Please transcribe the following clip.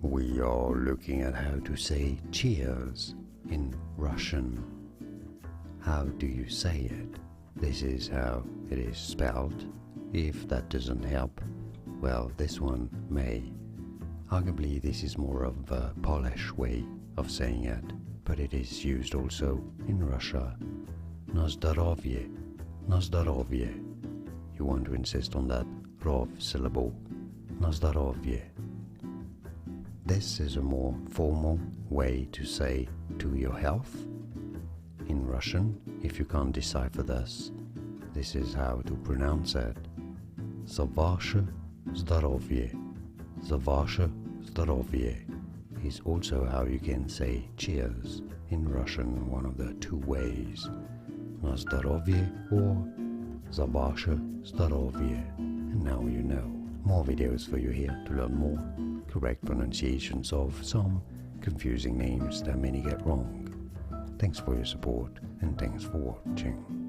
We are looking at how to say cheers in Russian. How do you say it? This is how it is spelled. If that doesn't help, well, this one may. Arguably, this is more of a Polish way of saying it, but it is used also in Russia. Na zdrowie, na zdrowie. You want to insist on that rov syllable. Na zdrowie. This is a more formal way to say to your health. In Russian, if you can't decipher this is how to pronounce it. За ваше здоровье. За ваше здоровье is also how you can say cheers in Russian, one of the two ways. На здоровье or за ваше здоровье. And now you know. More videos for you here to learn more correct pronunciations of some confusing names that many get wrong. Thanks for your support and thanks for watching.